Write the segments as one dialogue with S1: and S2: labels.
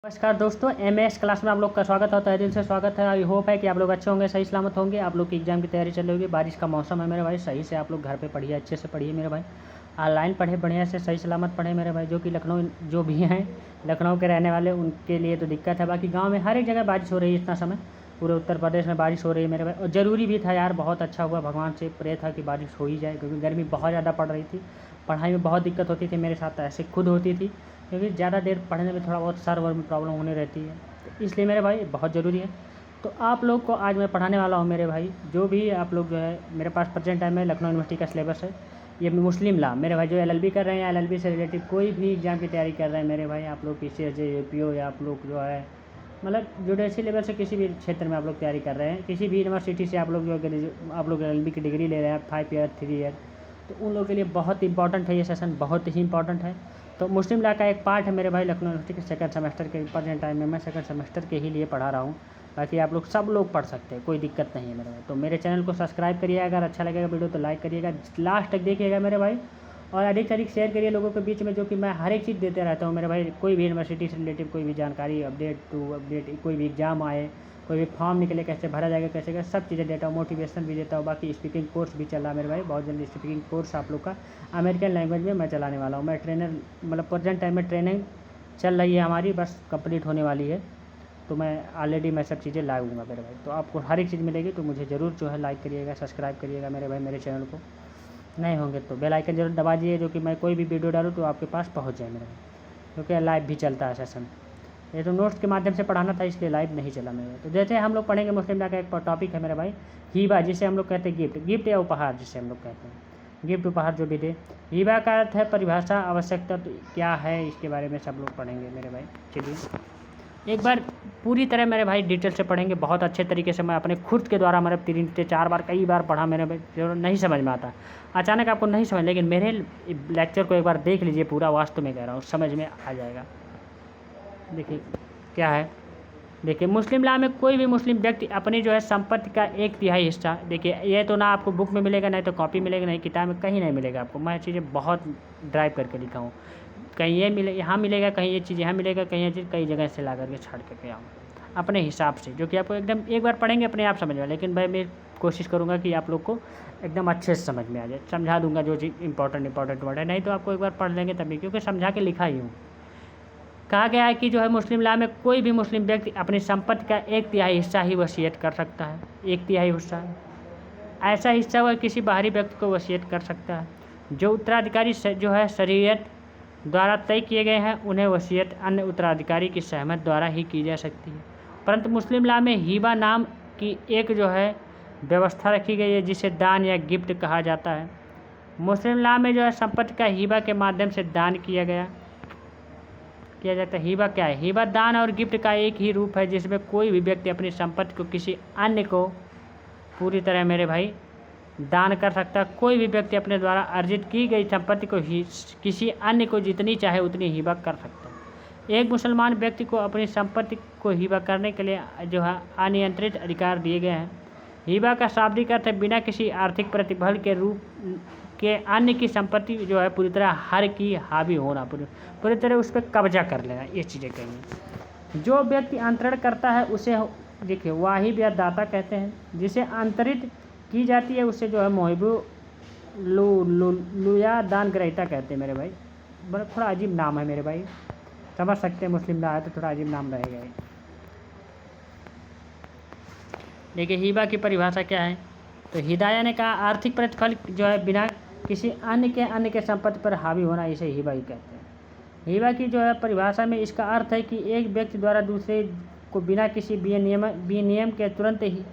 S1: नमस्कार दोस्तों, MS class में आप लोग का स्वागत है। तहे दिल से स्वागत है। आई होप है कि आप लोग अच्छे होंगे, सही सलामत होंगे। आप लोग की एग्जाम की तैयारी चल रही होगी। बारिश का मौसम है मेरे भाई, सही से आप लोग घर पे पढ़िए, अच्छे से पढ़िए मेरे भाई। ऑनलाइन पढ़े, बढ़िया से सही सलामत पढ़े मेरे भाई। जो कि लखनऊ जो भी हैं लखनऊ के रहने वाले, उनके लिए तो दिक्कत है। बाकी गाँव में हर एक जगह बारिश हो रही है इतना समय। पूरे उत्तर प्रदेश में बारिश हो रही है मेरे भाई, और ज़रूरी भी था यार। बहुत अच्छा हुआ, भगवान से प्रे था कि बारिश हो ही जाए, क्योंकि गर्मी बहुत ज़्यादा पड़ रही थी। पढ़ाई में बहुत दिक्कत होती थी, मेरे साथ ऐसे खुद होती थी, क्योंकि ज़्यादा देर पढ़ने में थोड़ा बहुत सर वर में प्रॉब्लम होने रहती है। तो इसलिए मेरे भाई बहुत ज़रूरी है। तो आप लोग को आज मैं पढ़ाने वाला हूँ मेरे भाई। जो भी आप लोग जो है, मेरे पास प्रेजेंट टाइम में लखनऊ यूनिवर्सिटी का सिलेबस है। ये मुस्लिम लॉ मेरे भाई, जो एलएलबी कर रहे हैं या एलएलबी से रिलेटिव कोई भी एग्ज़ाम की तैयारी कर रहे हैं मेरे भाई। आप लोग पीसीएसजे, यूपीओ, या आप लोग जो है मतलब जुडिशरी लेवल से किसी भी क्षेत्र में आप लोग तैयारी कर रहे हैं, किसी भी यूनिवर्सिटी से आप लोग जो आप लोग एलएलबी की डिग्री ले रहे हैं 5 ईयर 3 ईयर, तो उन लोगों के लिए बहुत इंपॉर्टेंट है ये सेशन, बहुत ही इंपॉर्टेंट है। तो मुस्लिम लॉ का एक पार्ट है मेरे भाई लखनऊ यूनिवर्सिटी के सेकंड सेमेस्टर के प्रेजेंट टाइम में। मैं सेकंड सेमेस्टर के ही लिए पढ़ा रहा हूँ। बाकी आप लोग सब लोग पढ़ सकते हैं, कोई दिक्कत नहीं है मेरे भाई। तो मेरे चैनल को सब्सक्राइब करिएगा, अगर अच्छा लगेगा वीडियो तो लाइक करिएगा, लास्ट तक देखिएगा मेरे भाई। और अधिक से अधिक शेयर करिए लोगों के बीच में, जो कि मैं हर एक चीज़ देते रहता हूँ मेरे भाई। कोई भी यूनिवर्सिटी से रिलेटिव कोई भी जानकारी, अपडेट टू अपडेट, कोई भी एग्जाम आए, कोई भी फॉर्म निकले, कैसे भरा जाएगा, कैसे क्या, सब चीज़ें देता हूँ। मोटिवेशन भी देता हूँ। बाकी स्पीकिंग कोर्स भी चल रहा है मेरे भाई, बहुत जल्दी स्पीकिंग कोर्स आप लोग का अमेरिकन लैंग्वेज में मैं चलाने वाला हूँ। मैं ट्रेनर, मतलब प्रेजेंट टाइम में ट्रेनिंग चल रही है हमारी, बस कंप्लीट होने वाली है। तो मैं ऑलरेडी मैं सब चीज़ें लाऊंगा मेरे भाई। तो आपको हर एक चीज़ मिलेगी। तो मुझे ज़रूर जो है लाइक करिएगा, सब्सक्राइब करिएगा मेरे भाई। मेरे चैनल को नहीं होंगे तो बेल आइकन जरूर दबा दीजिए, जो कि मैं कोई भी वीडियो डालूँ तो आपके पास पहुँच जाए मेरे भाई। क्योंकि लाइव भी चलता है सेशन। ये तो नोट्स के माध्यम से पढ़ाना था, इसलिए लाइव नहीं चला मेरे। तो जैसे हम लोग पढ़ेंगे मुस्लिम लॉ का एक टॉपिक है मेरे भाई, हीबा, जिसे हम लोग कहते हैं गिफ्ट, गिफ्ट या उपहार जिसे हम लोग कहते हैं, गिफ्ट उपहार जो भी दे। हीबा का अर्थ है परिभाषा, आवश्यकता तो क्या है, इसके बारे में सब लोग पढ़ेंगे मेरे भाई। चलिए एक बार पूरी तरह मेरे भाई डिटेल से पढ़ेंगे, बहुत अच्छे तरीके से। मैं अपने खुद के द्वारा मतलब 3 से 4 बार कई बार पढ़ा मेरे भाई, जो नहीं समझ में आता अचानक आपको नहीं समझ, लेकिन मेरे लेक्चर को एक बार देख लीजिए पूरा, वास्तव में कह रहा हूँ समझ में आ जाएगा। देखिए क्या है, देखिए मुस्लिम लॉ में कोई भी मुस्लिम व्यक्ति अपनी जो है संपत्ति का 1/3 हिस्सा, देखिए ये तो ना आपको बुक में मिलेगा, नहीं तो कॉपी मिलेगा, नहीं किताब में, कहीं नहीं मिलेगा आपको। मैं चीज़ें बहुत ड्राइव करके लिखा हूँ। कहीं ये मिले, यहाँ मिलेगा, कहीं ये चीज़ यहाँ मिलेगा, कहीं ये चीज़ कई जगह से ला करके छाड़ करके आऊँ अपने हिसाब से, जो कि आपको एकदम एक बार पढ़ेंगे अपने आप समझ में। लेकिन भाई मैं कोशिश करूँगा कि आप लोग को एकदम अच्छे से समझ में आ जाए। समझा दूंगा जो चीज़ इंपॉर्टेंट वर्ड है, नहीं तो आपको एक बार पढ़ लेंगे तभी, क्योंकि समझा के लिखा ही हूँ। कहा गया है कि जो है मुस्लिम लॉ में कोई भी मुस्लिम व्यक्ति अपनी संपत्ति का 1/3 हिस्सा ही वसीयत कर सकता है। 1/3 हिस्सा, ऐसा हिस्सा वह किसी बाहरी व्यक्ति को वसीयत कर सकता है। जो उत्तराधिकारी जो है शरीयत द्वारा तय किए गए हैं, उन्हें वसीयत अन्य उत्तराधिकारी की सहमत द्वारा ही की जा सकती है। परंतु मुस्लिम लॉ में हीबा नाम की एक जो है व्यवस्था रखी गई है, जिसे दान या गिफ्ट कहा जाता है। मुस्लिम लॉ में जो है संपत्ति का हीबा के माध्यम से दान किया जाता है। हीबा क्या है? हीबा दान और गिफ्ट का एक ही रूप है, जिसमें कोई भी व्यक्ति अपनी संपत्ति को किसी अन्य को पूरी तरह मेरे भाई दान कर सकता है। कोई भी व्यक्ति अपने द्वारा अर्जित की गई संपत्ति को ही किसी अन्य को जितनी चाहे उतनी हिबा कर सकता है। एक मुसलमान व्यक्ति को अपनी संपत्ति को हिबा करने के लिए जो है अनियंत्रित अधिकार दिए गए हैं। हिबा का शाब्दिक अर्थ है बिना किसी आर्थिक प्रतिफल के रूप के अन्य की संपत्ति जो है पूरी तरह हर की हावी होना, पूरी तरह उस पर कब्जा कर लेना, ये चीज़ें कही। जो व्यक्ति अंतरण करता है उसे देखिए वाहिब या दाता कहते हैं। जिसे अंतरित की जाती है उसे जो है मोहिबू लुया दान ग्रहिता कहते हैं मेरे भाई। बड़ा थोड़ा अजीब नाम है मेरे भाई, समझ सकते हैं मुस्लिम लॉ है तो थोड़ा अजीब नाम रहेगा। देखिए हिबा की परिभाषा क्या है, तो हिदाया ने कहा आर्थिक प्रतिफल जो है बिना किसी अन्य के संपत्ति पर हावी होना, इसे हिबा ही कहते हैं। हिबा की जो है परिभाषा में इसका अर्थ है कि एक व्यक्ति द्वारा दूसरे को बिना किसी विनियम के तुरंत ही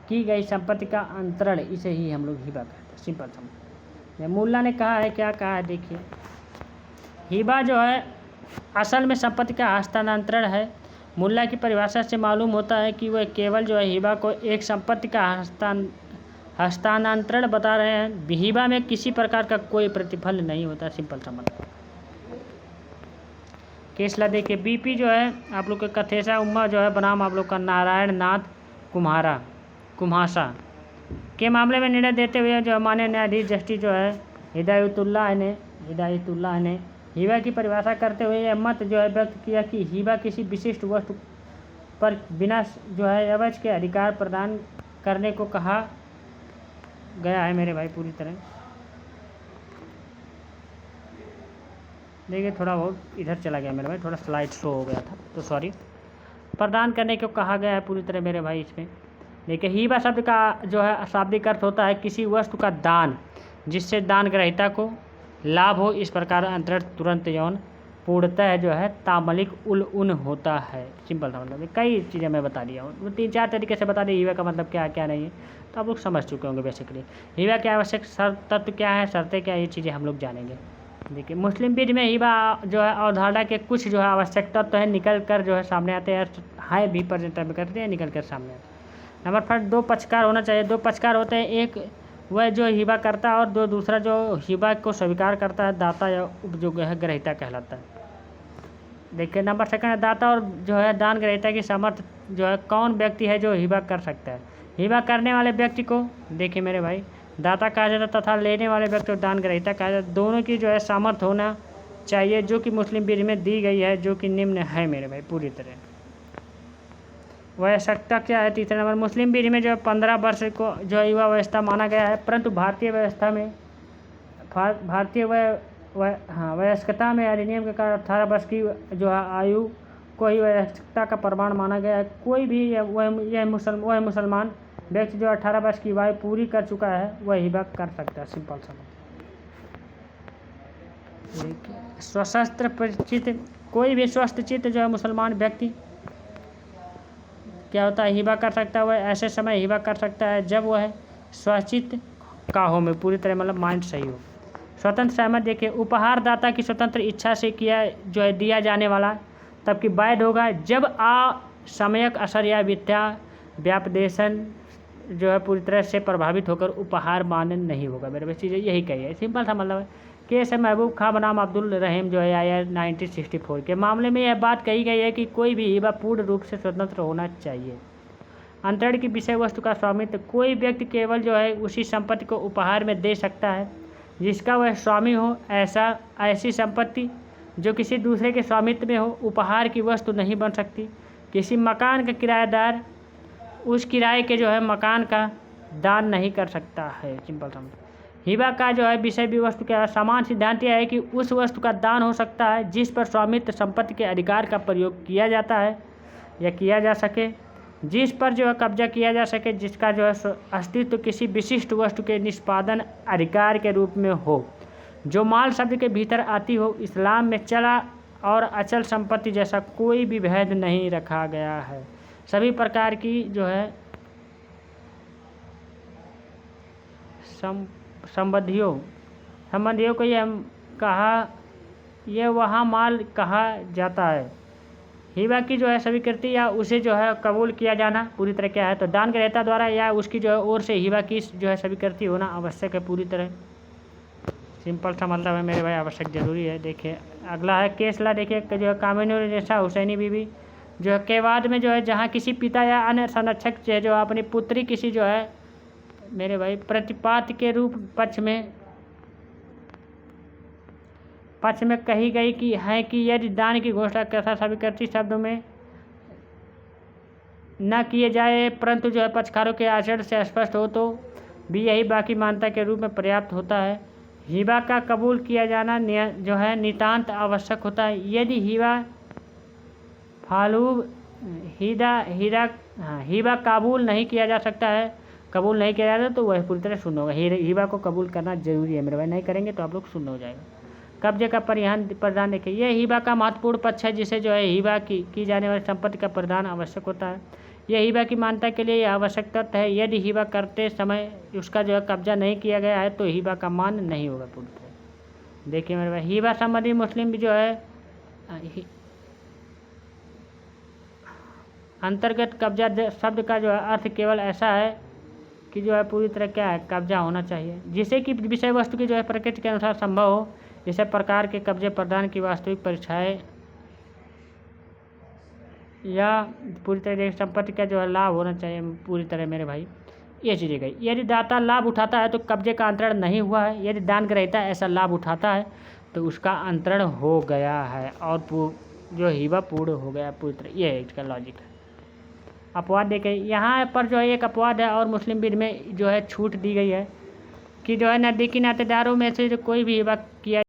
S1: की गई संपत्ति का अंतरण, इसे ही हम लोग हिबा कहते हैं। सिंपल समझ। मुल्ला ने कहा है, क्या कहा है देखिए, हिबा जो है असल में संपत्ति का हस्तांतरण है। मुल्ला की परिभाषा से मालूम होता है कि वह केवल जो है हिबा को एक संपत्ति का हस्तांतरण बता रहे हैं। हिबा में किसी प्रकार का कोई प्रतिफल नहीं होता। सिंपल समझ। केसला देखिए, बीपी जो है आप लोग का कथेसा उम्मा जो है बनाम आप लोग का नारायण नाथ कुम्हासा के मामले में निर्णय देते हुए जो माननीय न्यायाधीश जस्टिस जो है हिदायतुल्लाह ने हिबा की परिभाषा करते हुए यह मत जो है व्यक्त किया कि हिबा किसी विशिष्ट वस्तु पर बिना जो है एवज के अधिकार प्रदान करने को कहा गया है मेरे भाई पूरी तरह। देखिए थोड़ा बहुत इधर चला गया मेरे भाई, थोड़ा स्लाइड शो हो गया था तो सॉरी। प्रदान करने को कहा गया है पूरी तरह मेरे भाई इसमें। देखिए हिबा शब्द का जो है शाब्दिक अर्थ होता है किसी वस्तु का दान जिससे दान ग्रहीता को लाभ हो। इस प्रकार अंतर्थ तुरंत यौन पूर्णतः जो है तामलिक उन होता है। सिंपल सा मतलब कई चीज़ें मैं बता दिया हूँ, 3-4 तरीके से बता दी हिबा का मतलब क्या है क्या नहीं है, तो आप लोग समझ चुके होंगे बेसिकली। हिबा के आवश्यक तत्व क्या है, शर्तें क्या है, ये चीज़ें हम लोग जानेंगे। देखिए मुस्लिम विधि में हिबा जो है अवधारणा के कुछ जो है आवश्यक तत्व है निकल कर जो है सामने आते हैं भी प्रेजेंट में करते हैं निकल कर सामने आते हैं। नंबर 5 दो पक्षकार होना चाहिए। 2 पक्षकार होते हैं, एक वह जो हिबा करता है और दूसरा जो हिबा को स्वीकार करता है, दाता या जो है ग्रहीता कहलाता है। देखिए नंबर 2 दाता और जो है दान ग्रहीता की सामर्थ्य जो है कौन व्यक्ति है जो हिबा कर सकता है। हिबा करने वाले व्यक्ति को देखिए मेरे भाई दाता कहा जाता है तथा लेने वाले व्यक्ति को दान ग्रहीता कहा जाता है। दोनों की जो है सामर्थ्य होना चाहिए जो कि मुस्लिम विधि में दी गई है, जो कि निम्न है मेरे भाई पूरी तरह। वयस्कता क्या है, 3 नंबर मुस्लिम विधि में जो है 15 वर्ष को जो है युवा अवस्था माना गया है, परंतु भारतीय व्यवस्था में भारतीय वयस्कता में अधिनियम के कारण 18 वर्ष की जो है आयु को ही वयस्कता का प्रमाण माना गया है। कोई भी वह मुसलमान व्यक्ति जो 18 वर्ष की आयु पूरी कर चुका है वह हिबा कर सकता है। सिंपल सा स्वशस्त्र परिचित कोई भी स्वस्थ चित्त जो है मुसलमान व्यक्ति क्या होता है हिबा कर सकता है। वह ऐसे समय हिबा कर सकता है जब वह स्वचित्त का हो में पूरी तरह मतलब माइंड सही हो। स्वतंत्र सहमत देखिए उपहार दाता की स्वतंत्र इच्छा से किया जो है दिया जाने वाला तब की वैध होगा जब असमयक असर या विद्या व्यापदेशन जो है पूरी तरह से प्रभावित होकर उपहार मान्य नहीं होगा। मेरे बस चीज़ें यही कही है, सिंपल सा मतलब है। केस है महबूब खां बनाम अब्दुल रहीम जो है आया 1964 के मामले में यह बात कही गई है कि कोई भी हिबा पूर्ण रूप से स्वतंत्र होना चाहिए। अंतरण की विषय वस्तु का स्वामित्व कोई व्यक्ति केवल जो है उसी संपत्ति को उपहार में दे सकता है जिसका वह स्वामी हो। ऐसी संपत्ति जो किसी दूसरे के स्वामित्व में हो उपहार की वस्तु नहीं बन सकती। किसी मकान का किराएदार उस किराए के जो है मकान का दान नहीं कर सकता है। सिंपल समझ। हिबा का जो है विषय भी वस्तु का समान सिद्धांत यह है कि उस वस्तु का दान हो सकता है जिस पर स्वामित्व संपत्ति के अधिकार का प्रयोग किया जाता है या किया जा सके, जिस पर जो है कब्जा किया जा सके, जिसका जो है अस्तित्व किसी विशिष्ट वस्तु के निष्पादन अधिकार के रूप में हो, जो माल शब्द के भीतर आती हो। इस्लाम में चला और अचल संपत्ति जैसा कोई भी भेद नहीं रखा गया है। सभी प्रकार की जो है संबंधियों को यह वहाँ माल कहा जाता है। हिबा की जो है स्वीकृति या उसे जो है कबूल किया जाना पूरी तरह क्या है, तो दान ग्रहीता द्वारा या उसकी जो है ओर से हिबा की जो है स्वीकृति होना आवश्यक है पूरी तरह। सिंपल सा मतलब है मेरे भाई आवश्यक जरूरी है। देखिए अगला है केसला। देखिए जो है कामिनुन्निसा हुसैनी बीबी जो है केवाद में जो है जहाँ किसी पिता या अन्य संरक्षक से जो अपनी पुत्री किसी जो है मेरे भाई प्रतिपात के रूप पक्ष में कही गई कि है कि यदि दान की घोषणा कथा स्वीकृति शब्दों में न किए जाए परंतु जो है पक्षकारों के आचरण से स्पष्ट हो तो भी यही बाकी मान्यता के रूप में पर्याप्त होता है। हिबा का कबूल किया जाना जो है नितांत आवश्यक होता है। यदि हिबा कबूल नहीं किया जा सकता है, कबूल नहीं किया जाता तो वह पूरी तरह शून्य होगा। हिबा को कबूल करना जरूरी है मेरे भाई, नहीं करेंगे तो आप लोग शून्य हो जाएगा। कब्जे का प्रदान देखिए यह हिबा का महत्वपूर्ण पक्ष है जिसे जो है हिबा की जाने वाली संपत्ति का प्रदान आवश्यक होता है। यह हिबा की मान्यता के लिए यह आवश्यक तथ्य है। यदि हिबा करते समय उसका जो है कब्जा नहीं किया गया है तो हिबा का मान्य नहीं होगा पूरी तरह। देखिए मेरे भाई हिबा संबंधी मुस्लिम भी जो है अंतर्गत कब्जा शब्द का जो है अर्थ केवल ऐसा है कि जो है पूरी तरह क्या है कब्जा होना चाहिए जिसे कि विषय वस्तु की जो है प्रकृति के अनुसार संभव हो। इसे प्रकार के कब्जे प्रदान की वास्तविक परीक्षाएं या पूरी तरह संपत्ति का जो है लाभ होना चाहिए पूरी तरह मेरे भाई। ये चीज़ें गई। यदि दाता लाभ उठाता है तो कब्जे का अंतरण नहीं हुआ है। यदि दान ग्रहीता ऐसा लाभ उठाता है तो उसका अंतरण हो गया है और जो हिबा पूर्ण हो गया पूरी तरह। ये है इसका लॉजिक है। अपवाद देखे यहाँ पर जो है एक अपवाद है और मुस्लिम विध में जो है छूट दी गई है कि जो है नज़दीकी नातेदारों में से जो कोई भी हिबा किया